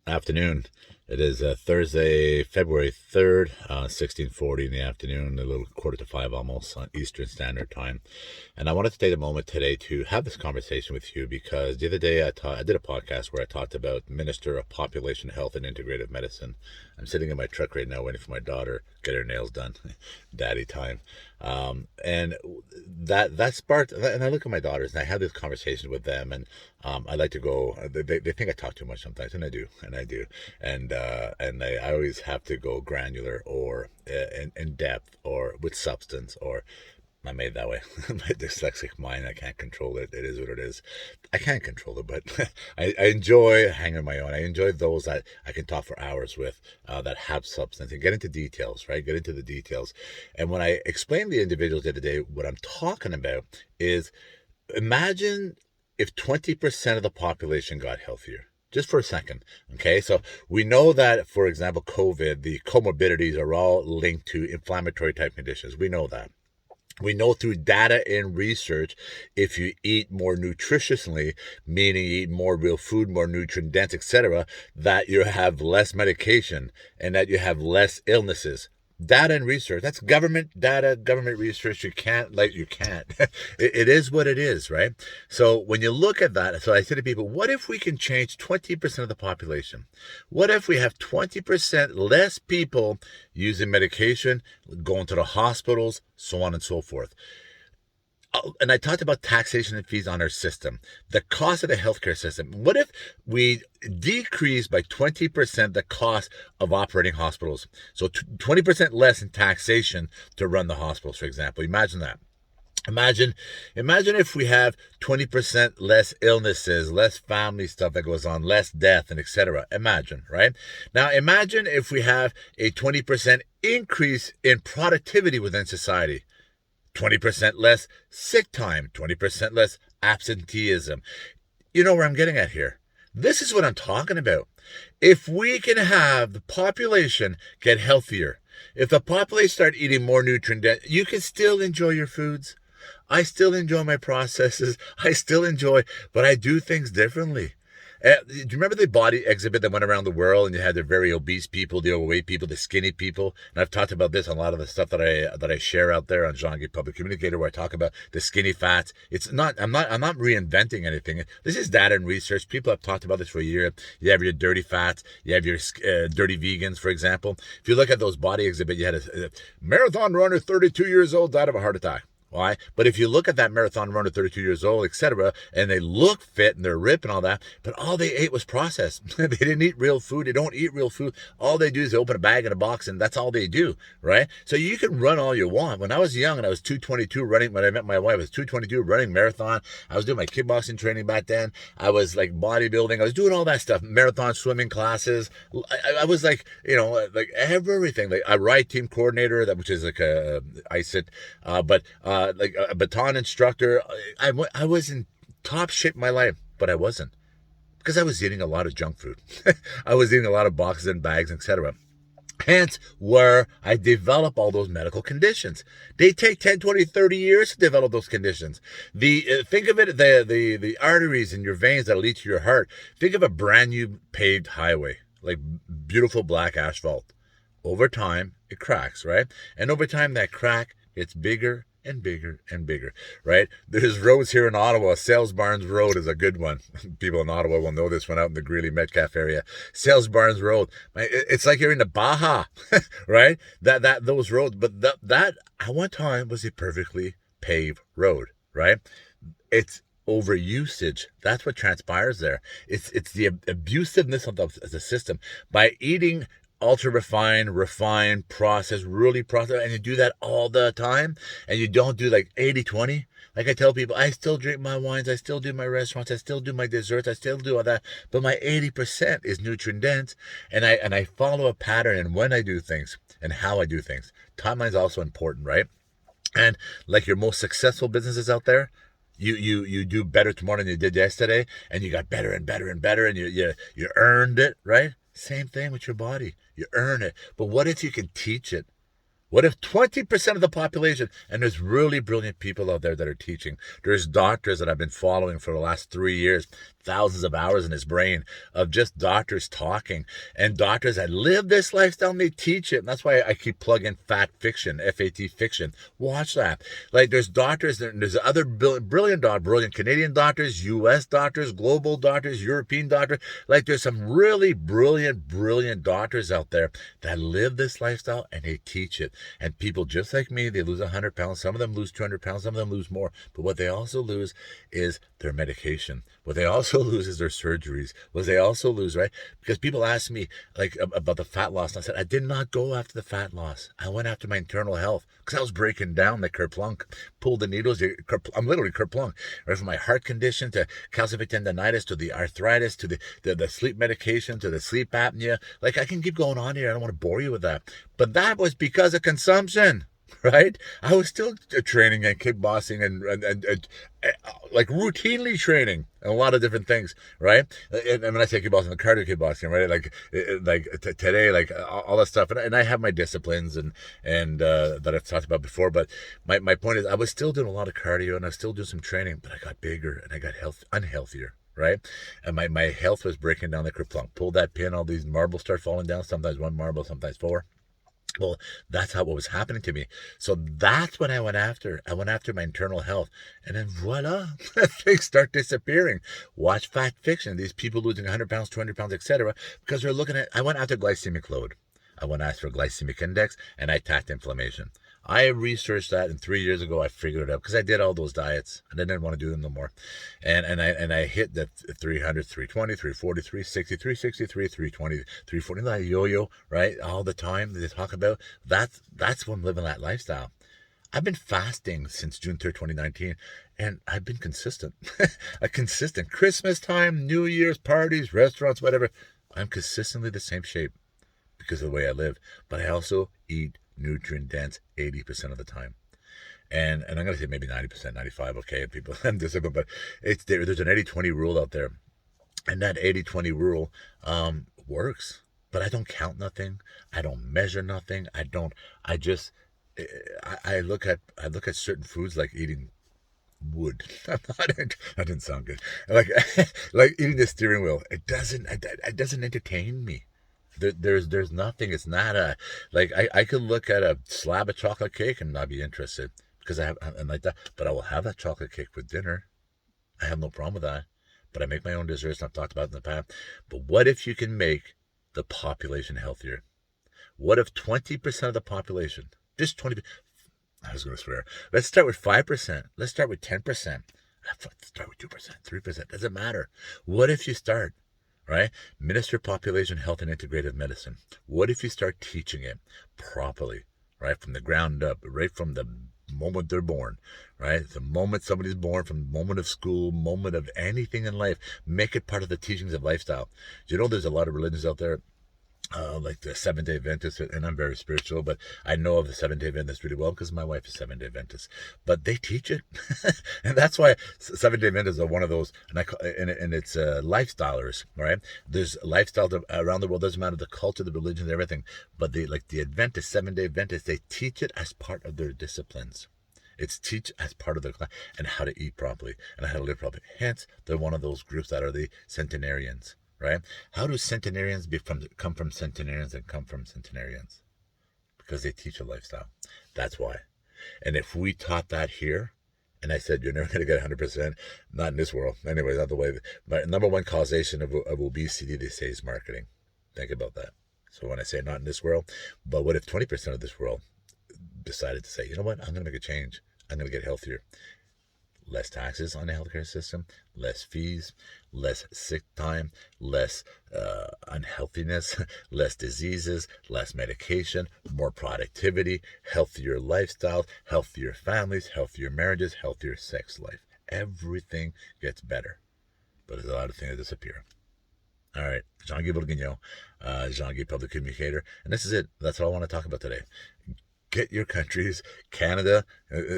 Afternoon. It is Thursday, February 3rd, 16:40 in the afternoon, a little quarter to five almost on Eastern Standard Time. And I wanted to take a moment today to have this conversation with you because the other day I did a podcast where I talked about Minister of Population Health and Integrative Medicine. I'm sitting in my truck right now waiting for my daughter to get her nails done. Daddy time. And that sparked, and I look at my daughters and I have this conversation with them, and I like to go. They think I talk too much sometimes, and I do, and I always have to go granular or in depth or with substance or. I'm made that way. My dyslexic mind, I can't control it. It is what it is. I can't control it, but I enjoy hanging my own. I enjoy those that I can talk for hours with, that have substance and get into details, right? Get into the details. And when I explain to the individuals the other day, what I'm talking about is imagine if 20% of the population got healthier just for a second. Okay, so we know that, for example, COVID, the comorbidities are all linked to inflammatory type conditions. We know that. We know through data and research, if you eat more nutritiously, meaning you eat more real food, more nutrient dense, etc., that you have less medication and that you have less illnesses. Data and research, that's government data, government research. You can't. It is what it is, right? So when you look at that, so I say to people, what if we can change 20% of the population? What if we have 20% less people using medication, going to the hospitals, so on and so forth? And I talked about taxation and fees on our system, the cost of the healthcare system. What if we decrease by 20% the cost of operating hospitals? So 20% less in taxation to run the hospitals, for example. Imagine that. Imagine if we have 20% less illnesses, less family stuff that goes on, less death, and etc. Imagine, right? Now imagine if we have a 20% increase in productivity within society. 20% less sick time, 20% less absenteeism. You know where I'm getting at here. This is what I'm talking about. If we can have the population get healthier, if the population start eating more nutrient dense, you can still enjoy your foods. I still enjoy my processes. But I do things differently. Do you remember the body exhibit that went around the world, and you had the very obese people, the overweight people, the skinny people? And I've talked about this on a lot of the stuff that I share out there on Jean Guy Public Communicator, where I talk about the skinny fats. I'm not reinventing anything. This is data and research. People have talked about this for a year. You have your dirty fats. You have your dirty vegans, for example. If you look at those body exhibits, you had a marathon runner, 32 years old, died of a heart attack. Why? But if you look at that marathon runner, 32 years old, etc., and they look fit and they're ripped and all that, but all they ate was processed. They didn't eat real food. They don't eat real food. All they do is open a bag in a box, and that's all they do, right? So you can run all you want. When I was young and I was 222 running, when I met my wife, I was 222 running marathon. I was doing my kickboxing training back then. I was like bodybuilding. I was doing all that stuff, marathon swimming classes. I was like, like everything. Like a ride team coordinator, which is like a ISIT, but like a baton instructor. I was in top shape in my life, but I wasn't, because I was eating a lot of junk food. I was eating a lot of boxes and bags, etc. Hence where I develop all those medical conditions. They take 10, 20, 30 years to develop those conditions. Think of it, the arteries in your veins that lead to your heart. Think of a brand new paved highway, like beautiful black asphalt. Over time, it cracks, right? And over time, that crack gets bigger and bigger and bigger, right? There's roads here in Ottawa. Sales Barnes Road is a good one. People in Ottawa will know this one, out in the Greeley Metcalf area. Sales Barnes Road. It's like you're in the Baja, right? Those roads. But that at one time was a perfectly paved road, right? It's overusage. That's what transpires there. It's the abusiveness of the system. By eating ultra refined, processed, really processed, and you do that all the time, and you don't do like 80-20. Like I tell people, I still drink my wines, I still do my restaurants, I still do my desserts, I still do all that, but my 80% is nutrient dense, and I follow a pattern in when I do things and how I do things. Timeline's also important, right? And like your most successful businesses out there, you do better tomorrow than you did yesterday, and you got better and better and better, and you earned it, right? Same thing with your body. You earn it. But what if you can teach it? What if 20% of the population, and there's really brilliant people out there that are teaching. There's doctors that I've been following for the last 3 years, thousands of hours in his brain of just doctors talking, and doctors that live this lifestyle and they teach it. And that's why I keep plugging Fat Fiction, FAT Fiction. Watch that. Like there's doctors, there's other brilliant Canadian doctors, US doctors, global doctors, European doctors. Like there's some really brilliant doctors out there that live this lifestyle and they teach it. And people just like me, they lose 100 pounds. Some of them lose 200 pounds. Some of them lose more. But what they also lose is their medication. What they also lose is their surgeries. What they also lose, right? Because people ask me like about the fat loss. And I said, I did not go after the fat loss. I went after my internal health because I was breaking down like kerplunk. Pulled the needles. I'm literally kerplunk. Right, from my heart condition to calcific tendonitis to the arthritis to the sleep medication to the sleep apnea. Like I can keep going on here. I don't want to bore you with that. But that was because of consumption, right? I was still training and kickboxing and like routinely training and a lot of different things, right? And when I say kickboxing, the cardio kickboxing, right? Today, like all that stuff. And I have my disciplines and that I've talked about before. But my point is I was still doing a lot of cardio and I was still doing some training, but I got bigger and I got unhealthier. Right? And my health was breaking down like kerplunk. Pulled that pin, all these marbles start falling down, sometimes one marble, sometimes four. Well, that's what was happening to me. So that's what I went after. I went after my internal health. And then voila, things start disappearing. Watch Fat Fiction. These people losing 100 pounds, 200 pounds, etc. Because they're looking at, I went after glycemic load. I went after glycemic index and I attacked inflammation. I researched that, and 3 years ago I figured it out because I did all those diets and I didn't want to do them no more. And I hit the 300, 320, 340, 360, 363, 320, 340. That yo-yo, right? All the time they talk about. That's when I'm living that lifestyle. I've been fasting since June 3rd, 2019, and I've been consistent. A consistent Christmas time, New Year's parties, restaurants, whatever. I'm consistently the same shape because of the way I live. But I also eat nutrient dense 80% of the time. And I'm going to say maybe 90%, 95%, okay, people, I'm disciplined, but there's an 80-20 rule out there. And that 80-20 rule works. But I don't count nothing. I don't measure nothing. I just, I look at certain foods like eating wood. That didn't sound good. Like, like eating the steering wheel. It doesn't entertain me. There's nothing. It's not like I could look at a slab of chocolate cake and not be interested because and like that. But I will have that chocolate cake for dinner. I have no problem with that. But I make my own desserts. And I've talked about it in the past. But what if you can make the population healthier? What if 20% of the population, just 20? I was going to swear. Let's start with 5%. Let's start with 10%. Let's start with 2%, 3%. Doesn't matter. What if you start? Right? Minister population health and integrative medicine. What if you start teaching it properly, right? From the ground up, right from the moment they're born, right? The moment somebody's born, from the moment of school, moment of anything in life, make it part of the teachings of lifestyle. You know, there's a lot of religions out there, like the Seventh-day Adventist, and I'm very spiritual, but I know of the Seventh-day Adventist really well because my wife is Seventh-day Adventist. But they teach it, and that's why Seventh-day Adventists are one of those. And it's lifestylers, right? There's lifestyle around the world. Doesn't matter the culture, the religion, everything. But the Adventist, Seventh-day Adventists, they teach it as part of their disciplines. It's teach as part of their class and how to eat properly and how to live properly. Hence, they're one of those groups that are the centenarians. Right? How do centenarians come from centenarians and come from centenarians? Because they teach a lifestyle. That's why. And if we taught that here, and I said you're never going to get 100%, not in this world. Anyways, not the way. But number one causation of obesity, they say, is marketing. Think about that. So when I say not in this world, but what if 20% of this world decided to say, you know what, I'm going to make a change. I'm going to get healthier. Less taxes on the healthcare system, less fees, less sick time, less unhealthiness, less diseases, less medication, more productivity, healthier lifestyles, healthier families, healthier marriages, healthier sex life. Everything gets better. But there's a lot of things that disappear. All right, Jean-Guy Bourguignon, Jean-Guy Public Communicator. And this is it. That's all I want to talk about today. Get your countries, Canada,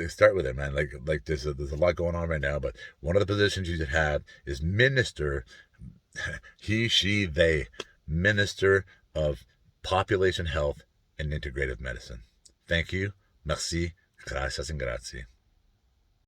start with it, man. Like there's a lot going on right now, but one of the positions you should have is minister, he, she, they, minister of population health and integrative medicine. Thank you. Merci. Gracias and grazie.